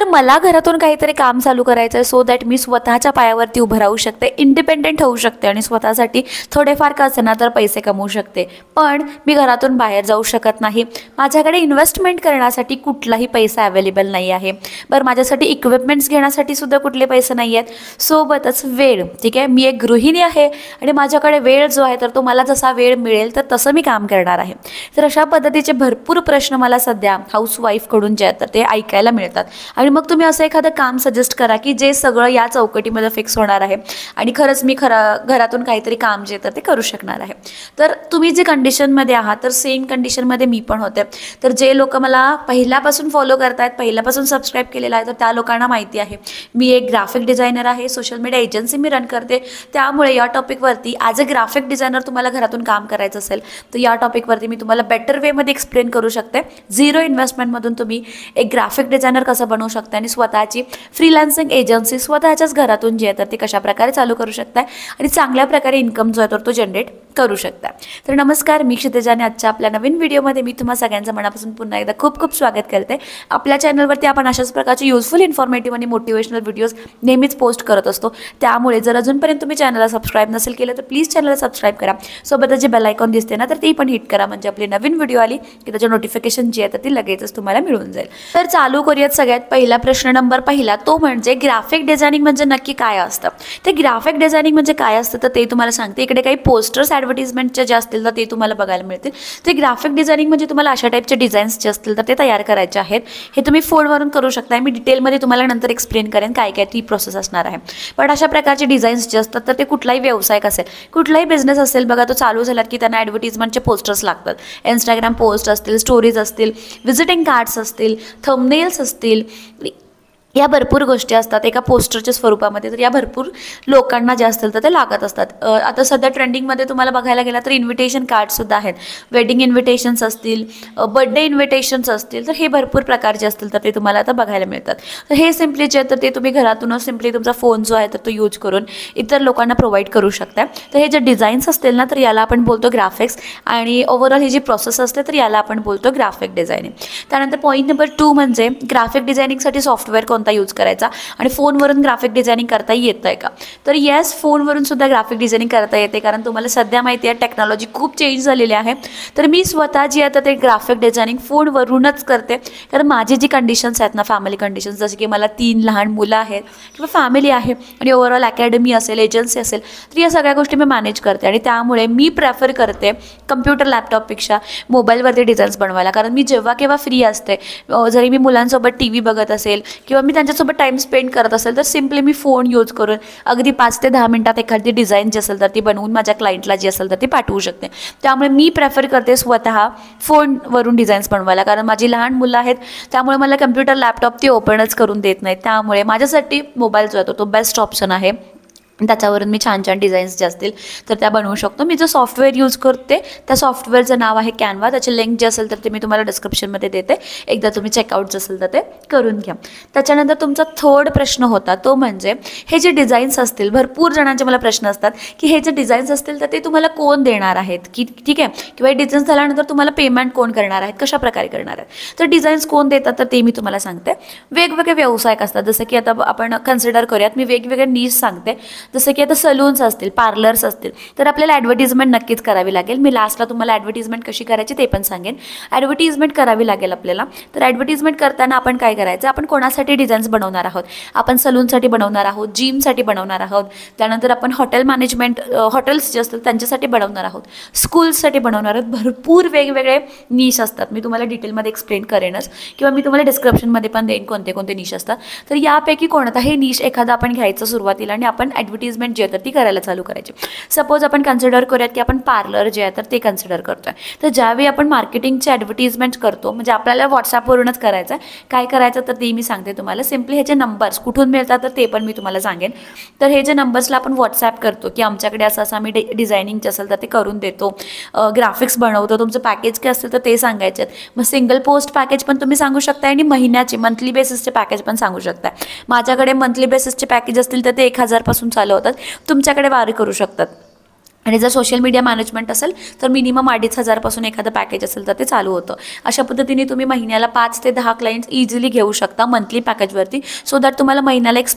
तर मला घरातून काहीतरी काम चालू करायचं आहे, सो दॅट मी स्वतःच्या पायावरती उभं राहू शकते, इंडिपेंडेंट होऊ शकते आणि स्वतःसाठी थोडेफार का असेना तर पैसे कमवू शकते. पण मी घरातून बाहेर जाऊ शकत नाही. माझ्याकडे इन्व्हेस्टमेंट करण्यासाठी कुठलाही पैसा अवेलेबल नाही आहे. बरं, माझ्यासाठी इक्विपमेंट्स घेण्यासाठी सुद्धा कुठले पैसे नाही आहेत. सोबतच वेळ, ठीक आहे, मी एक गृहिणी आहे आणि माझ्याकडे वेळ जो आहे तर तो मला जसा वेळ मिळेल तर तसं मी काम करणार आहे. तर अशा पद्धतीचे भरपूर प्रश्न मला सध्या हाऊसवाईफकडून जे आहेत तर ते ऐकायला मिळतात. आणि मग तुम्ही असं एखादं काम सजेस्ट करा की जे सगळं या चौकटीमध्ये फिक्स होणार आहे आणि खरंच मी घरातून काहीतरी काम जे तर ते करू शकणार आहे. तर तुम्ही जे कंडिशनमध्ये आहात तर सेम कंडिशनमध्ये मी पण होते. तर जे लोक मला पहिल्यापासून फॉलो करतायत, पहिल्यापासून सबस्क्राईब केलेलं आहे, तर त्या लोकांना माहिती आहे मी एक ग्राफिक डिझायनर आहे, सोशल मीडिया एजन्सी मी रन करते. त्यामुळे या टॉपिकवरती ॲज अ ग्राफिक डिझायनर तुम्हाला घरातून काम करायचं असेल तर या टॉपिकवरती मी तुम्हाला बेटर वेमध्ये एक्सप्लेन करू शकते. झिरो इन्व्हेस्टमेंटमधून तुम्ही एक ग्राफिक डिझायनर कसं बनवू शकता आणि स्वतःची फ्रीलान्सिंग एजन्सी स्वतःच्याच घरातून जी आहे तर ती कशाप्रकारे चालू करू शकताय आणि चांगल्या प्रकारे इन्कम जो आहे तर तो जनरेट करू शकता. तर नमस्कार, मी क्षितिजा आणि आजच्या आपल्या नवीन व्हिडिओमध्ये मी तुम्हा सगळ्यांचं मनापासून पुन्हा एकदा खूप खूप स्वागत करते. आपल्या चॅनलवरती आपण अशाच प्रकारचे युजफुल, इन्फॉर्मेटिव्ह आणि मोटिवेशनल व्हिडिओज नेहमीच पोस्ट करत असतो. त्यामुळे जर अजूनपर्यंत तुम्ही चॅनलला सबस्क्राईब नसेल केलं तर प्लीज चॅनलला सबस्क्राईब करा. सोबतच जे बेल आयकॉन दिसते ना तर ती पण हिट करा, म्हणजे आपली नवीन व्हिडिओ आली की त्याचं नोटिफिकेशन जी आहे तर ती लगेचच तुम्हाला मिळून जाईल. तर चालू करूयात सगळ्यात पहिला प्रश्न नंबर पहिला, तो म्हणजे ग्राफिक डिझायनिंग म्हणजे नक्की काय असतं. ते ग्राफिक डिझायनिंग म्हणजे काय असतं तर ते तुम्हाला सांगते. इकडे काही पोस्टर्स ॲडव्हर्टिजमेंटचे जे असतील तर ते तुम्हाला बघायला मिळतील. ते ग्राफिक डिझायनिंग म्हणजे तुम्हाला अशा टाईपचे डिझाईन्स जे असतील तर ते तयार करायचे आहेत. हे तुम्ही फोनवरून करू शकता. मी डिटेलमध्ये तुम्हाला नंतर एक्सप्लेन करेन काय काय ती प्रोसेस असणार आहे. पण अशा प्रकारचे डिझाईन्स जे असतात तर ते कुठलाही व्यवसायिक असेल, कुठलाही बिझनेस असेल बघा, तो चालू झालात की त्यांना ॲडव्हर्टिजमेंटचे पोस्टर्स लागतात. इंस्टाग्राम पोस्ट असतील, स्टोरीज असतील, विजिटिंग कार्ड्स असतील, थंबनेल्स असतील, या भरपूर गोष्टी असतात एका पोस्टरच्या स्वरूपामध्ये. तर या भरपूर लोकांना जे असतील तर ते लागत असतात. आता सध्या ट्रेंडिंगमध्ये तुम्हाला बघायला गेला तर इन्व्हिटेशन कार्डसुद्धा आहेत. वेडिंग इन्व्हिटेशन्स असतील, बर्थडे इन्व्हिटेशन्स असतील, तर हे भरपूर प्रकार जे असतील तर ते तुम्हाला आता बघायला मिळतात. तर हे सिम्पली जे तर ते तुम्ही घरातूनच सिम्पली तुमचा फोन जो आहे तर तो यूज करून इतर लोकांना प्रोव्हाइड करू शकता. तर हे जे डिझाईन्स असतील ना तर याला आपण बोलतो ग्राफिक्स, आणि ओव्हरऑल ही जी प्रोसेस असते तर याला आपण बोलतो ग्राफिक डिझायनिंग. त्यानंतर पॉईंट नंबर 2 म्हणजे ग्राफिक डिझायनिंगसाठी सॉफ्टवेअर कोणता यूज करायचा आणि फोनवरून ग्राफिक डिझायनिंग करता येतं आहे का. तर येस, फोनवरून सुद्धा ग्राफिक डिझायनिंग करता येते, कारण तुम्हाला सध्या माहिती आहे टेक्नॉलॉजी खूप चेंज झालेली आहे. तर मी स्वतः जी आहे तर ते ग्राफिक डिझायनिंग फोनवरूनच करते. कारण माझी जी कंडिशन्स आहेत ना, फॅमिली कंडिशन्स, जसे की मला 3 लहान मुलं आहेत किंवा फॅमिली आहे आणि ओव्हरऑल अकॅडमी असेल, एजन्सी असेल, तर या सगळ्या गोष्टी मी मॅनेज करते. आणि त्यामुळे मी प्रेफर करते कम्प्युटर लॅपटॉपपेक्षा मोबाईलवरती डिझाईन्स बनवायला. कारण मी जेव्हा केव्हा फ्री असते, जरी मी मुलांसोबत TV बघत असेल किंवा मी त्यांच्यासोबत टाईम स्पेंड करत असेल तर सिम्पली मी फोन यूज करून अगदी 5 ते 10 मिनिटात एखादी डिझाईन जी असेल तर ती बनवून माझ्या क्लायंटला जी असेल तर ती पाठवू शकते. त्यामुळे मी प्रेफर करते स्वतः फोनवरून डिझाईन्स बनवायला, कारण माझी लहान मुलं आहेत. त्यामुळे मला कम्प्युटर लॅपटॉप ती ओपनच करून देत नाही. त्यामुळे माझ्यासाठी मोबाईल जो आहे तो बेस्ट ऑप्शन आहे. त्याच्यावरून मी छान छान डिझाईन्स जे असतील तर त्या बनवू शकतो. मी जो सॉफ्टवेअर यूज करते त्या सॉफ्टवेअरचं नाव आहे कॅनवा. त्याची लिंक जे असेल तर ते मी तुम्हाला डिस्क्रिप्शनमध्ये देते. एकदा तुम्ही चेकआउट जे असेल तर ते करून घ्या. त्याच्यानंतर तुमचा थर्ड प्रश्न होता तो म्हणजे हे जे डिझाईन्स असतील, भरपूर जणांचे मला प्रश्न असतात की हे जे डिझाईन्स असतील तर ते तुम्हाला कोण देणार आहेत, की ठीक आहे, किंवा हे डिझाईन्स झाल्यानंतर तुम्हाला पेमेंट कोण करणार आहेत, कशा प्रकारे करणार आहेत. तर डिझाईन्स कोण देतात तर ते मी तुम्हाला सांगते. वेगवेगळे व्यवसायिक असतात, जसं की आता आपण कन्सिडर करूयात, मी वेगवेगळे नीश सांगते. जसं की आता सलून्स असतील, पार्लर्स असतील, तर आपल्याला ॲडव्हर्टिजमेंट नक्कीच करावी लागेल. मी लास्टला तुम्हाला ॲडव्हर्टिजमेंट कशी करायची ते पण सांगेन. ॲडव्हर्टिजमेंट करावी लागेल आपल्याला. तर ॲडव्हर्टिजमेंट करताना आपण काय करायचं, आपण कोणासाठी डिझाईन्स बनवणार आहोत. आपण सलूनसाठी बनवणार आहोत, जिमसाठी बनवणार आहोत, त्यानंतर आपण हॉटेल मॅनेजमेंट, हॉटेल्स जे असतील त्यांच्यासाठी बनवणार आहोत, स्कूल्ससाठी बनवणार आहोत. भरपूर वेगवेगळे निश असतात. मी तुम्हाला डिटेलमध्ये एक्सप्लेन करेनच किंवा मी तुम्हाला डिस्क्रिप्शनमध्ये पण देईन कोणते कोणते निश असतात. तर यापैकी कोणताही निश एखादा आपण घ्यायचं सुरुवातीला आणि आपण ॲडव्हर्टिजमेंट जे तर ती करायला चालू करायची. सपोज आपण कन्सिडर करूयात की आपण पार्लर जे आहे तर ते कन्सिडर करतोय. तर ज्यावेळी आपण मार्केटिंगचे ॲडव्हर्टिजमेंट करतो, म्हणजे आपल्याला व्हॉट्सॲपवरूनच करायचं आहे. काय करायचं तर ते मी सांगते तुम्हाला. सिम्पली ह्याचे नंबर्स कुठून मिळतात तर ते पण मी तुम्हाला सांगेन. तर हे जे नंबर्सला आपण व्हॉट्सॲप करतो की आमच्याकडे असं असं आम्ही डिझायनिंग जे असेल तर ते करून देतो, ग्राफिक्स बनवतो, तुमचं पॅकेज काय असेल तर ते सांगायचे. मग सिंगल पोस्ट पॅकेज पण तुम्ही सांगू शकता आणि महिन्याचे मंथली बेसिसचे पॅकेज पण सांगू शकता. माझ्याकडे मंथली बेसिसचे पॅकेज असतील तर ते 1000 पासून चालू होतात. तुमच्याकडे वारी करू शकतात. आणि जर सोशल मीडिया मॅनेजमेंट असेल तर मिनिमम 2,500 एखादं पॅकेज असेल तर ते चालू होतं. अशा पद्धतीने तुम्ही महिन्याला 5 ते 10 क्लायंट्स इझिली घेऊ शकता मंथली पॅकेजवरती, सो दॅट तुम्हाला महिन्याला एक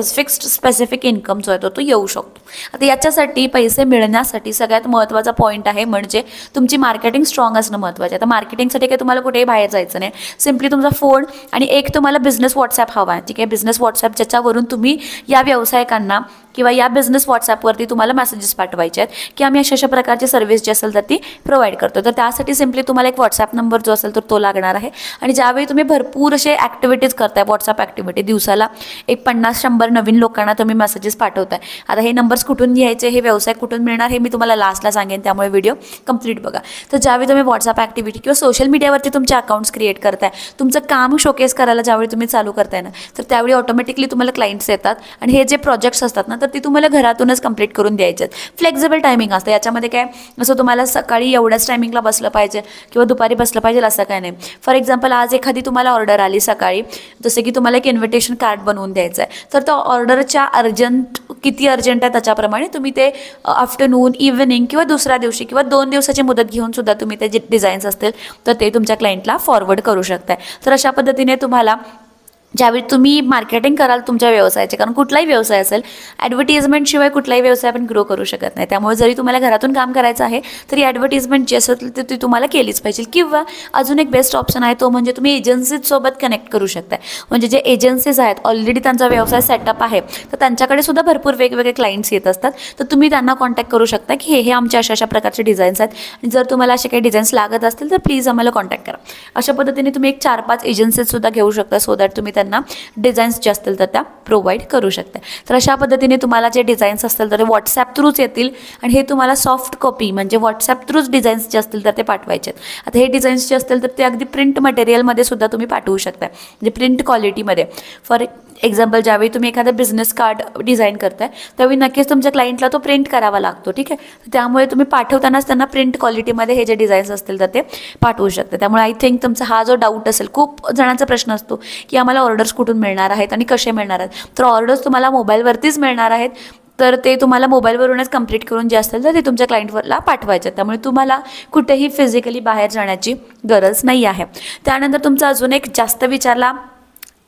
फिक्स्ड स्पेसिफिक इन्कम जो आहे तो येऊ शकतो. आता याच्यासाठी पैसे मिळण्यासाठी सगळ्यात महत्त्वाचा पॉईंट आहे म्हणजे तुमची मार्केटिंग स्ट्रॉंग असणं महत्त्वाचं आहे. आता मार्केटिंगसाठी काही तुम्हाला कुठेही बाहेर जायचं नाही, सिम्पली तुमचा फोन आणि एक तुम्हाला बिझनेस व्हॉट्सॲप हवा आहे. ठीक आहे, बिझनेस व्हॉट्सॲप ज्याच्यावरून तुम्ही या व्यावसायिकांना किंवा या बिझनेस व्हॉट्सॲपवरती तुम्हाला मेसेजेस पाठवायचे आहेत की आम्ही अशा प्रकारची सर्व्हिस जी असेल तर ती प्रोव्हाइड करतो. तर त्यासाठी सिम्पली तुम्हाला एक व्हॉट्सॲप नंबर जो असेल तर तो लागणार आहे. आणि ज्यावेळी तुम्ही भरपूर असे ॲक्टिव्हिटीज करताय, व्हॉट्सॲप ॲक्टिव्हिटी, दिवसाला एक 50-100 नवीन लोकांना तुम्ही मेसेजेस पाठवताय. आता हे नंबर्स कुठून घ्यायचे, हे व्यवसाय कुठून मिळणार हे मी तुम्हाला लास्टला सांगेन, त्यामुळे व्हिडिओ कंप्लीट बघा. तर ज्यावेळी तुम्ही व्हॉट्सॲप ॲक्टिव्हिटी किंवा सोशल मीडियावरती तुमचे अकाउंट्स क्रिएट करताय, तुमचं काम शोकेस करायला ज्यावेळी तुम्ही चालू करताय ना, तर त्यावेळी ऑटोमॅटिकली तुम्हाला क्लायंट्स येतात. आणि हे जे प्रोजेक्ट्स असतात ना, तर ती तुम्हाला घरातूनच कंप्लीट करून द्यायचे आहेत. फ्लेक्झिबल टायमिंग असतं याच्यामध्ये. काय असं तुम्हाला सकाळी एवढ्याच टायमिंगला बसलं पाहिजे किंवा दुपारी बसलं पाहिजे असं काय नाही. फॉर एक्झाम्पल, आज एखादी तुम्हाला ऑर्डर आली सकाळी, जसं की तुम्हाला एक इन्व्हिटेशन कार्ड बनवून द्यायचं आहे, तर त्या ऑर्डरच्या किती अर्जंट आहे त्याच्याप्रमाणे तुम्ही ते आफ्टरनून, इव्हनिंग किंवा दुसऱ्या दिवशी किंवा 2 दिवसाची मुदत घेऊन सुद्धा तुम्ही ते जे डिझाईन्स असतील तर ते तुमच्या क्लायंटला फॉरवर्ड करू शकताय. तर अशा पद्धतीने तुम्हाला ज्यावेळी तुम्ही मार्केटिंग कराल तुमच्या व्यवसायाचे, कारण कुठलाही व्यवसाय असेल, ॲडव्हर्टिजमेंटशिवाय कुठलाही व्यवसाय आपण ग्रो करू शकत नाही. त्यामुळे जरी तुम्हाला घरातून काम करायचं आहे तरी ॲडव्हर्टिजमेंट जी असेल तर ती तुम्हाला केलीच पाहिजे. किंवा अजून एक बेस्ट ऑप्शन आहे तो म्हणजे तुम्ही एजन्सीजसोबत कनेक्ट करू शकता. म्हणजे जे एजन्सीज आहेत ऑलरेडी त्यांचा व्यवसाय सेटअप आहे, तर त्यांच्याकडे सुद्धा भरपूर वेगवेगळे क्लायंट्स येत असतात. तर तुम्ही त्यांना कॉन्टॅक्ट करू शकता की हे आमच्या अशा प्रकारचे डिझाईन्स आहेत, आणि जर तुम्हाला असे काही डिझाईन्स लागत असतील तर प्लीज आम्हाला कॉन्टॅक्ट करा. अशा पद्धतीने तुम्ही एक 4-5 एजन्सीजसुद्धा घेऊ शकता, सो दॅट तुम्ही त्यांना डिझाईन्स जे असतील तर त्या प्रोव्हाइड करू शकता. तर अशा पद्धतीने तुम्हाला जे डिझाईन्स असतील तर ते व्हॉट्सॲप थ्रूच येतील, आणि हे तुम्हाला सॉफ्ट कॉपी म्हणजे व्हॉट्सॲप थ्रूच डिझाईन्स जे असतील तर ते पाठवायचे आहेत. आता हे डिझाईन्स जे असतील तर ते अगदी प्रिंट मटेरियलमध्ये सुद्धा तुम्ही पाठवू शकता, म्हणजे प्रिंट क्वालिटीमध्ये. फॉर एक्झाम्पल, ज्यावेळी तुम्ही एखादं बिझनेस कार्ड डिझाईन करताय त्यावेळी नक्कीच तुमच्या क्लायंटला तो प्रिंट करावा लागतो. ठीक आहे, त्यामुळे तुम्ही पाठवतानाच त्यांना प्रिंट क्वालिटीमध्ये हे जे डिझाईन्स असतील तर ते पाठवू शकता. त्यामुळे आय थिंक तुमचा हा जो डाऊट असेल, खूप जणांचा प्रश्न असतो की आम्हाला ऑर्डर्स कुठून मिळणार आहेत आणि कसे मिळणार आहेत, तर ऑर्डर्स तुम्हाला मोबाईलवरतीच मिळणार आहेत. तर ते तुम्हाला मोबाईलवरूनच कंप्लीट करून जे असेल तर ते तुमच्या क्लायंटवरला पाठवायचे. त्यामुळे तुम्हाला कुठेही फिजिकली बाहेर जाण्याची गरज नाही आहे. त्यानंतर तुमचा अजून एक जास्त विचारला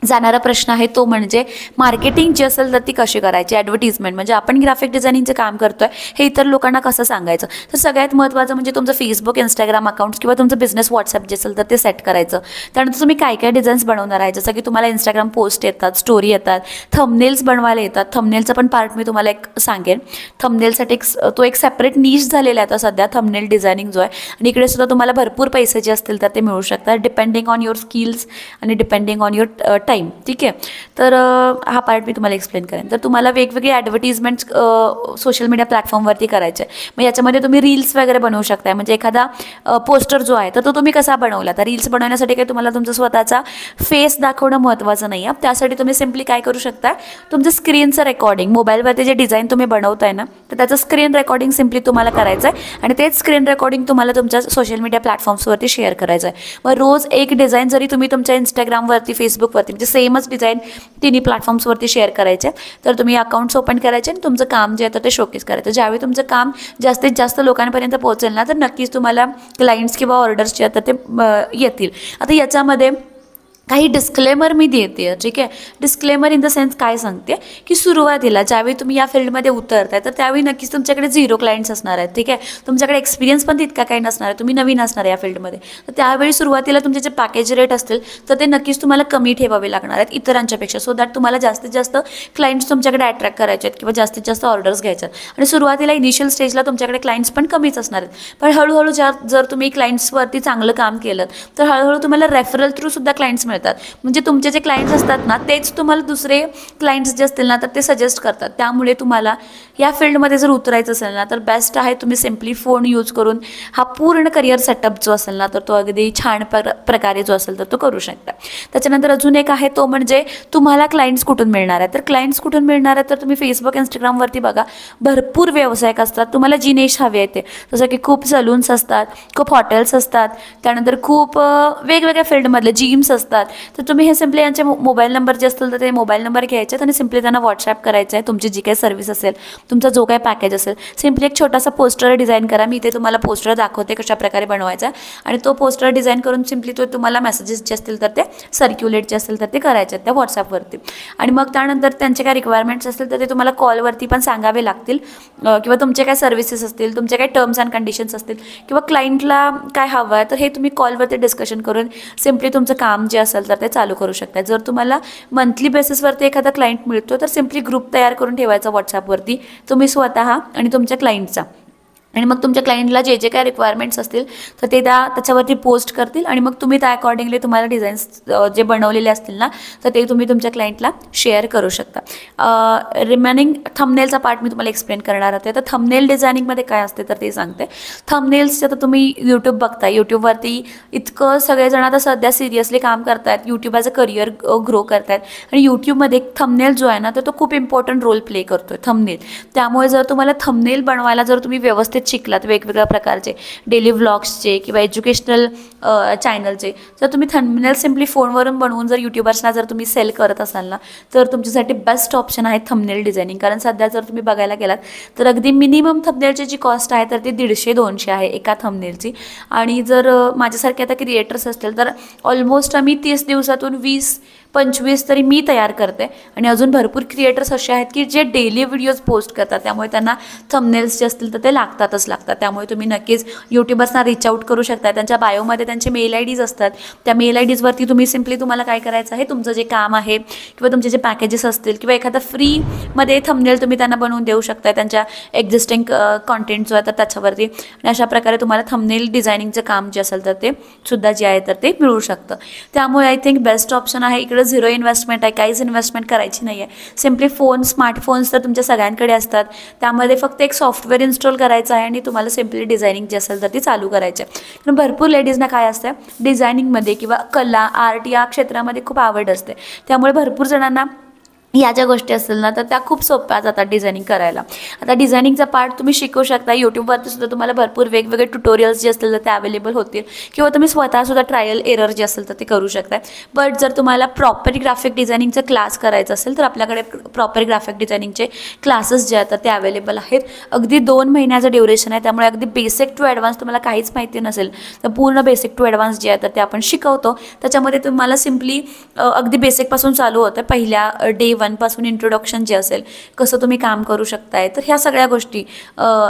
जाणारा प्रश्न आहे तो म्हणजे मार्केटिंग जी असेल तर ती कशी करायची, ॲडव्हर्टिजमेंट म्हणजे आपण ग्राफिक डिझायनिंगचं काम करतोय हे इतर लोकांना कसं सांगायचं. तर सगळ्यात महत्त्वाचं म्हणजे तुमचं फेसबुक, इंस्टाग्राम अकाउंट्स किंवा तुमचं बिझनेस व्हॉट्सॲप जे असेल तर ते सेट करायचं. त्यानंतर तुम्ही काय काय डिझाईन्स बनवणार आहे, जसं की तुम्हाला इंस्टाग्राम पोस्ट येतात, स्टोरी येतात, थंबनेल्स बनवायला येतात. थंबनेलचं पण पार्ट मी तुम्हाला एक सांगेन. थंबनेलसाठी तो एक सेपरेट नीश झालेला आहे आता सध्या, थंबनेल डिझायनिंग जो आहे, आणि इकडे सुद्धा तुम्हाला भरपूर पैसे जे असतील तर ते मिळू शकतात, डिपेंडिंग ऑन युअर स्किल्स आणि डिपेंडिंग ऑन युअर टाईम. ठीक आहे, तर हा पार्ट मी तुम्हाला एक्सप्लेन करेन. तर तुम्हाला वेगवेगळे ॲडव्हर्टिजमेंट्स सोशल मीडिया प्लॅटफॉर्मवरती करायचे. मग याच्यामध्ये तुम्ही रील्स वगैरे बनवू शकताय. म्हणजे एखादा पोस्टर जो आहे तर तो तुम्ही कसा बनवला, तर रील्स बनवण्यासाठी काही तुम्हाला तुमचा स्वतःचा फेस दाखवणं महत्त्वाचं नाही आहे. त्यासाठी तुम्ही सिम्पली काय करू शकता, तुमचं स्क्रीनचं रेकॉर्डिंग, मोबाईलवरती जे डिझाईन तुम्ही बनवताय ना तर त्याचं स्क्रीन रेकॉर्डिंग सिम्पली तुम्हाला करायचं आहे, आणि तेच स्क्रीन रेकॉर्डिंग तुम्हाला तुमच्या सोशल मीडिया प्लॅटफॉर्म्सवरती शेअर करायचं आहे. मग रोज एक डिझाईन जरी तुम्ही तुमच्या इंस्टाग्रामवरती, फेसबुकवरती म्हणजे सेमच डिझाईन तिन्ही प्लॅटफॉर्म्सवरती शेअर करायचे, तर तुम्ही अकाउंट्स ओपन करायचे आणि तुमचं काम जे आहे तर ते शोकेस करायचं. ज्यावेळी तुमचं काम जास्तीत जास्त लोकांपर्यंत पोहोचेल ना तर नक्कीच तुम्हाला क्लायंट्स किंवा ऑर्डर्स जे आहेत तर ते येतील. आता याच्यामध्ये काही डिस्क्लेमर मी देते. ठीक आहे, डिस्क्लेमर इन द सेन्स काय सांगते की सुरुवातीला ज्यावेळी तुम्ही या फील्डमध्ये उतरताय तर त्यावेळी नक्कीच तुमच्याकडे 0 क्लायंट्स असणार आहेत. ठीक आहे, तुमच्याकडे एक्सपिरियन्स पण तितका काही नसणार आहे, तुम्ही नवीन असणार आहे या फील्डमध्ये. तर त्यावेळी सुरुवातीला तुमचे जे पॅकेज रेट असतील तर ते नक्कीच तुम्हाला कमी ठेवावे लागणार आहेत इतरांच्यापेक्षा, सो दॅट तुम्हाला जास्तीत जास्त क्लायंट्स तुमच्याकडे अट्रॅक्ट करायचे आहेत किंवा जास्तीत जास्त ऑर्डर्स घ्यायचे आहेत. आणि सुरुवातीला इनिशियल स्टेजला तुमच्याकडे क्लायंट्स पण कमीच असणार आहेत, पण हळूहळू जर तुम्ही क्लायंट्सवरती चांगलं काम केलं तर हळूहळू तुम्हाला रेफरल थ्रू सुद्धा क्लायंट्स मिळतात. म्हणजे तुमचे जे क्लायंट्स असतात ना तेच तुम्हाला दुसरे क्लायंट्स जे असतील ना तर ते सजेस्ट करतात. त्यामुळे तुम्हाला या फील्डमध्ये जर उतरायचं असेल ना तर बेस्ट आहे तुम्ही सिम्पली फोन यूज करून हा पूर्ण करिअर सेटअप जो असेल ना तर तो अगदी छान प्रकारे जो असेल तर तो करू शकता. त्याच्यानंतर अजून एक आहे तो म्हणजे तुम्हाला क्लायंट्स कुठून मिळणार आहे. तर क्लायंट्स कुठून मिळणार आहे तर तुम्ही फेसबुक, इंस्टाग्रामवरती बघा, भरपूर व्यावसायिक असतात. तुम्हाला जी निश हवी आहे ते, जसं की खूप सलून्स असतात, खूप हॉटेल्स असतात, त्यानंतर खूप वेगवेगळ्या फील्डमधले जिम्स असतात, नसतात तर तुम्ही हे सिम्पली यांचे मोबाईल नंबर जे असतील तर ते मोबाईल नंबर घ्यायचे आणि सिम्पली त्यांना व्हॉट्सॲप करायचं आहे तुमची जी काही सर्व्हिस असेल, तुमचा जो काही पॅकेज असेल. सिम्पली एक छोटासा पोस्टर डिझाईन करा. मी इथे तुम्हाला पोस्टर दाखवते कशा प्रकारे बनवायचा आणि तो पोस्टर डिझाईन करून सिम्पली तो तुम्हाला मेसेजेस जे असतील तर ते सर्क्युलेट जे असतील तर ते करायचे आहेत त्या व्हॉट्सॲपवरती. आणि मग त्यानंतर त्यांचे काय रिक्वायरमेंट्स असतील तर ते तुम्हाला कॉलवरती पण सांगावे लागतील किंवा तुमचे काय सर्व्हिसेस असतील, तुमचे काय टर्म्स अँड कंडिशन्स असतील किंवा क्लायंटला काय हवं आहे तर हे तुम्ही कॉलवरती डिस्कशन करून सिम्पली तुमचं काम जे असेल तर ते चालू करू शकता. जर तुम्हाला मंथली बेसिसवरती एखादा क्लायंट मिळतो तर सिम्पली ग्रुप तयार करून ठेवायचा व्हॉट्सॲपवरती तुम्ही स्वतः आणि तुमच्या क्लायंटचा. आणि मग तुमच्या क्लायंटला जे जे काय रिक्वायरमेंट्स असतील तर ते त्याच्यावरती पोस्ट करतील आणि मग तुम्ही त्या अकॉर्डिंगली तुम्हाला डिझाईन्स जे बनवलेले असतील ना तर ते तुम्ही तुमच्या क्लायंटला शेअर करू शकता. रिमेनिंग थंबनेलचा पार्ट मी तुम्हाला एक्सप्लेन करणार होते. तर थंबनेल डिझायनिंगमध्ये काय असते तर ते सांगते. थंबनेल्सचं तर तुम्ही यूट्यूब बघता, यूट्यूबवरती इतकं सगळेजण आता सध्या सिरियसली काम करतात, YouTube as a career grow करतात आणि यूट्यूबमध्ये एक थंबनेल जो आहे ना तर तो खूप इम्पॉर्टंट रोल प्ले करतो आहे थंबनेल. त्यामुळे जर तुम्हाला थंबनेल बनवायला जर तुम्ही व्यवस्थित शिकलात वेगवेगळ्या प्रकारचे डेली व्लॉग्सचे किंवा एज्युकेशनल चॅनलचे, जर तुम्ही थंबनेल सिम्पली फोनवरून बनवून जर यूट्यूबर्सना जर तुम्ही सेल करत असाल ना तर तुमच्यासाठी बेस्ट ऑप्शन आहे थंबनेल डिझायनिंग. कारण सध्या जर तुम्ही बघायला गेलात तर अगदी मिनिमम थंबनेलची जी कॉस्ट आहे तर ती 150-200 आहे एका थंबनेलची. आणि जर माझ्यासारखे आता क्रिएटर्स असतील तर ऑलमोस्ट आम्ही 30 दिवसातून 20-25 तरी मी तयार करते. आणि अजून भरपूर क्रिएटर्स असे आहेत की जे डेली व्हिडिओज पोस्ट करतात त्यामुळे त्यांना थंबनेल्स जे असतील तर ते लागतातच लागतात. त्यामुळे तुम्ही नक्कीच यूट्यूबर्सना रीच आउट करू शकता. त्यांच्या बायोमध्ये त्यांचे मेल आय डीज असतात. त्या मेल आय डीजवरती तुम्ही सिम्पली तुम्हाला काय करायचं आहे, तुमचं जे काम आहे किंवा तुमचे जे पॅकेजेस असतील किंवा एखादा फ्रीमध्ये थंबनेल तुम्ही त्यांना बनवून देऊ शकता त्यांच्या एक्झिस्टिंग कॉन्टेंट जो आहे तर त्याच्यावरती. आणि अशा प्रकारे तुम्हाला थंबनेल डिझायनिंगचं काम जे असेल तर ते सुद्धा जे आहे तर ते मिळू शकतं. त्यामुळे आय थिंक बेस्ट ऑप्शन आहे. इकडे झिरो इन्व्हेस्टमेंट आहे, काहीच इन्व्हेस्टमेंट करायची नाही आहे. सिम्पली स्मार्टफोन्स तर तुमच्या सगळ्यांकडे असतात. त्यामध्ये फक्त एक सॉफ्टवेअर इन्स्टॉल करायचं आहे आणि तुम्हाला सिम्पली डिझायनिंग जे असेल तर ती चालू करायची आहे. कारण भरपूर लेडीजना काय असतं डिझायनिंगमध्ये किंवा कला आर्ट या क्षेत्रामध्ये खूप आवड असते. त्यामुळे भरपूर जणांना या ज्या गोष्टी असतील ना तर त्या खूप सोप्या जातात डिझायनिंग करायला. आता डिझायनिंगचा पार्ट तुम्ही शिकू शकता. यूट्यूबवरती सुद्धा तुम्हाला भरपूर वेगवेगळे ट्युटोरियल्स जे असतील तर ते अवेलेबल होतील किंवा तुम्ही स्वतःसुद्धा ट्रायल एरर जे असेल तर ते करू शकता. बट जर तुम्हाला प्रॉपर ग्राफिक डिझायनिंगचं क्लास करायचं असेल तर आपल्याकडे प्रॉपर ग्राफिक डिझायनिंगचे क्लासेस जे आहेत ते अवेलेबल आहेत. अगदी 2 महिन्याचं ड्युरेशन आहे. त्यामुळे अगदी बेसिक टू ॲडव्हान्स तुम्हाला काहीच माहिती नसेल तर पूर्ण बेसिक टू ॲडव्हान्स जे आहे तर ते आपण शिकवतो. त्याच्यामध्ये तुम्हाला सिम्पली अगदी बेसिकपासून चालू होतं. पहिल्या डे 1 पासून इंट्रोडक्शन जे असेल कसं तुम्ही काम करू शकताय तर ह्या सगळ्या गोष्टी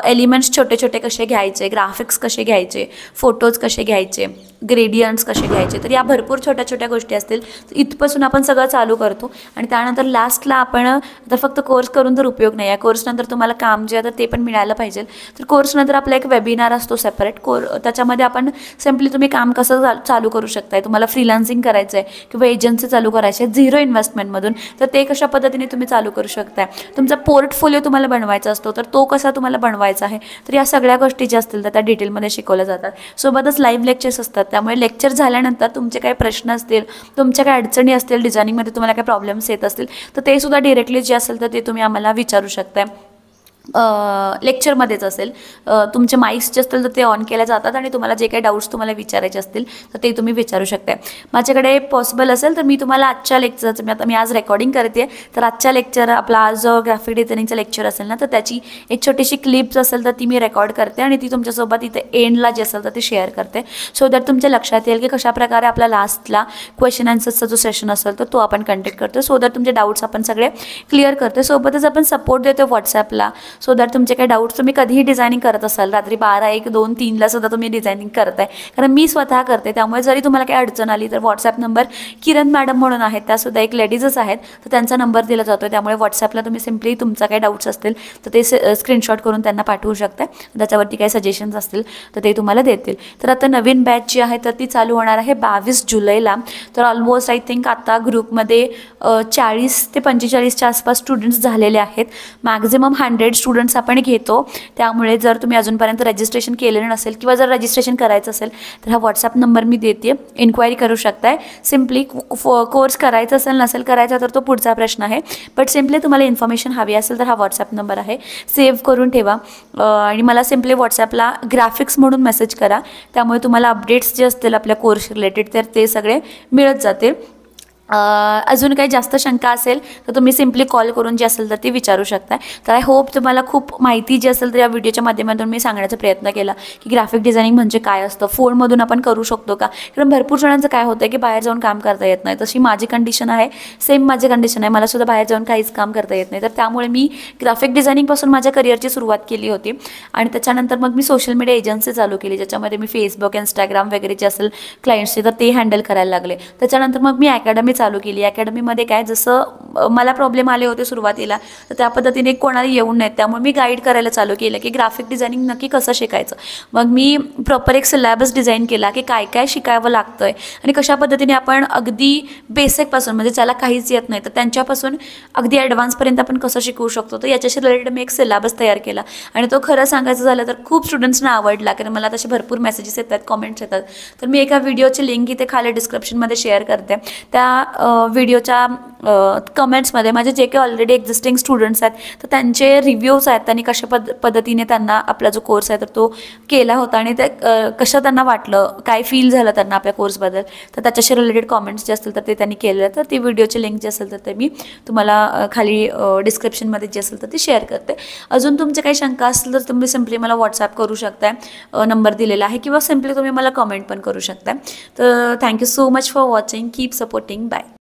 एलिमेंट्स छोटे छोटे कसे घ्यायचे, ग्राफिक्स कसे घ्यायचे, फोटोज कसे घ्यायचे, ग्रेडियंट्स कसे घ्यायचे, तर या भरपूर छोट्या छोट्या गोष्टी असतील. इथपासून आपण सगळं चालू करतो आणि त्यानंतर लास्टला आपण आता फक्त कोर्स करून तर उपयोग नाही आहे. कोर्सनंतर तुम्हाला काम जे आहे तर ते पण मिळालं पाहिजे. तर कोर्सनंतर आपला एक वेबिनार असतो सेपरेट त्याच्यामध्ये आपण सिम्पली तुम्ही काम कसं चालू करू शकताय, तुम्हाला फ्रीलान्सिंग करायचं आहे किंवा एजन्सी चालू करायची आहे झिरो इन्व्हेस्टमेंटमधून तर ते कशा पद्धतीने तुम्ही चालू करू शकताय. तुमचा पोर्टफोलिओ तुम्हाला बनवायचा असतो तर तो कसा तुम्हाला बनवायचा आहे तर या सगळ्या गोष्टी ज्या असतील तर त्या डिटेलमध्ये शिकवल्या जातात. सोबतच लाईव्ह लेक्चर्स असतात. त्यामुळे लेक्चर झाल्यानंतर तुमचे काही प्रश्न असतील, तुमच्या काही अडचणी असतील, डिझायनिंगमध्ये तुम्हाला काही प्रॉब्लेम्स येत असतील तर ते सुद्धा डिरेक्टली जे असेल तर ते तुम्ही आम्हाला विचारू शकताय. लेक्चरमध्येच असेल. तुमचे माईक्स जे असतील तर ते ऑन केले जातात आणि तुम्हाला जे काही डाऊट्स तुम्हाला विचारायचे असतील तर ते तुम्ही विचारू शकता. माझ्याकडे पॉसिबल असेल तर मी तुम्हाला आजच्या लेक्चरचं मी आज रेकॉर्डिंग करते तर आजच्या लेक्चर आपला आज ग्राफिक डिझायनिंगचं लेक्चर असेल ना तर त्याची एक छोटीशी क्लिप्स असेल तर ती मी रेकॉर्ड करते आणि ती तुमच्यासोबत इथे एंडला जे असेल तर ते शेअर करते सो दॅट तुमच्या लक्षात येईल की कशाप्रकारे आपला लास्टला क्वेश्चन आन्सरचा जो सेशन असेल तर तो आपण कंडक्ट करतो सो दॅट तुमचे डाऊट्स आपण सगळे क्लिअर करतो. सोबतच आपण सपोर्ट देतो व्हॉट्सॲपला सो दॅट तुमचे काही डाऊट्स तुम्ही कधीही डिझायनिंग करत असाल रात्री 12, 1, 2, 3ला सुद्धा तुम्ही डिझायनिंग करताय कारण मी स्वतः करते. त्यामुळे जरी तुम्हाला काही अडचण आली तर व्हॉट्सॲप नंबर किरण मॅडम म्हणून आहेत, त्यासुद्धा एक लेडीजच आहेत तर त्यांचा नंबर दिला जातो. त्यामुळे व्हॉट्सॲपला तुम्ही सिम्पली तुमचा काही डाऊट्स असतील तर ते स्क्रीनशॉट करून त्यांना पाठवू शकता. त्याच्यावरती काही सजेशन्स असतील तर ते तुम्हाला देतील. तर आता नवीन बॅच जी आहे तर ती चालू होणार आहे 22 जुलैला. तर ऑलमोस्ट आय थिंक आता ग्रुपमध्ये 40 ते 45च्या आसपास स्टुडंट्स झालेले आहेत. मॅक्झिमम 100 स्टुडंट्स आपण घेतो. त्यामुळे जर तुम्ही अजूनपर्यंत रजिस्ट्रेशन केलेलं नसेल किंवा जर रजिस्ट्रेशन करायचं असेल तर हा व्हॉट्सअप नंबर मी देते, इन्क्वायरी करू शकताय. सिम्पली कोर्स करायचा असेल नसेल करायचा तर तो पुढचा प्रश्न आहे, बट सिम्पली तुम्हाला इन्फॉर्मेशन हवी असेल तर हा व्हॉट्सअप नंबर आहे, सेव्ह करून ठेवा. आणि मला सिम्पली व्हॉट्सअपला ग्राफिक्स म्हणून मेसेज करा. त्यामुळे तुम्हाला अपडेट्स जे असतील आपल्या कोर्स रिलेटेड तर ते सगळे मिळत जातील. अजून काही जास्त शंका असेल तर तुम्ही सिम्पली कॉल करून जे असेल तर ती विचारू शकता. तर आय होप तुम्हाला खूप माहिती जी असेल तर या व्हिडिओच्या माध्यमातून मी सांगण्याचा प्रयत्न केला की ग्राफिक डिझायनिंग म्हणजे काय असतं, फोनमधून आपण करू शकतो का. कारण भरपूर जणांचं काय होतं की बाहेर जाऊन काम करता येत नाही. तशी माझी कंडिशन आहे, सेम माझी कंडिशन आहे, मला सुद्धा बाहेर जाऊन काहीच काम करता येत नाही. तर त्यामुळे मी ग्राफिक डिझायनिंगपासून माझ्या करिअरची सुरुवात केली होती आणि त्याच्यानंतर मग मी सोशल मीडिया एजन्सी चालू केली, ज्याच्यामध्ये मी फेसबुक, इंस्टाग्राम वगैरे जे असेल क्लायंट्सचे तर ते हँडल करायला लागले. त्याच्यानंतर मग मी अकॅडमी चालू केली. अकॅडमीमध्ये काय जसं मला प्रॉब्लेम आले होते सुरुवातीला तर त्या पद्धतीने कोणाला येऊन नाहीत, त्यामुळे मी गाईड करायला चालू केलं की ग्राफिक डिझायनिंग नक्की कसं शिकायचं. मग मी प्रॉपर एक सिलेबस डिझाईन केला की काय काय शिकावं लागतं आहे आणि कशा पद्धतीने आपण अगदी बेसिकपासून म्हणजे ज्याला काहीच येत नाही तर त्यांच्यापासून अगदी ॲडव्हान्सपर्यंत आपण कसं शिकवू शकतो. तर याच्याशी रिलेटेड मी एक सिलेबस तयार केला आणि तो खरं सांगायचं झालं तर खूप स्टुडंट्सना आवडला, कारण मला तसे भरपूर मेसेजेस येतात, कॉमेंट्स येतात. तर मी एका व्हिडिओची लिंक इथे खाली डिस्क्रिप्शनमध्ये शेअर करते. त्या व्हिडिओच्या कमेंट्समध्ये माझे जे काही ऑलरेडी एक्झिस्टिंग स्टुडंट्स आहेत तर त्यांचे रिव्ह्यूज आहेत, त्यांनी कशा पद्धतीने त्यांना आपला जो कोर्स आहे तर तो केला होता आणि ते कसं त्यांना वाटलं, काय फील झालं त्यांना आपल्या कोर्सबद्दल, तर त्याच्याशी रिलेटेड कॉमेंट्स जे असतील तर ते त्यांनी केलेलं. तर ती व्हिडिओची लिंक जी असेल तर ते मी तुम्हाला खाली डिस्क्रिप्शनमध्ये जे असेल तर ती शेअर करते. अजून तुमचे काही शंका असतील तर तुम्ही सिम्पली मला व्हॉट्सअप करू शकताय, नंबर दिलेला आहे, किंवा सिम्पली तुम्ही मला कमेंट पण करू शकताय. तर thank you so much for watching, keep supporting, bye.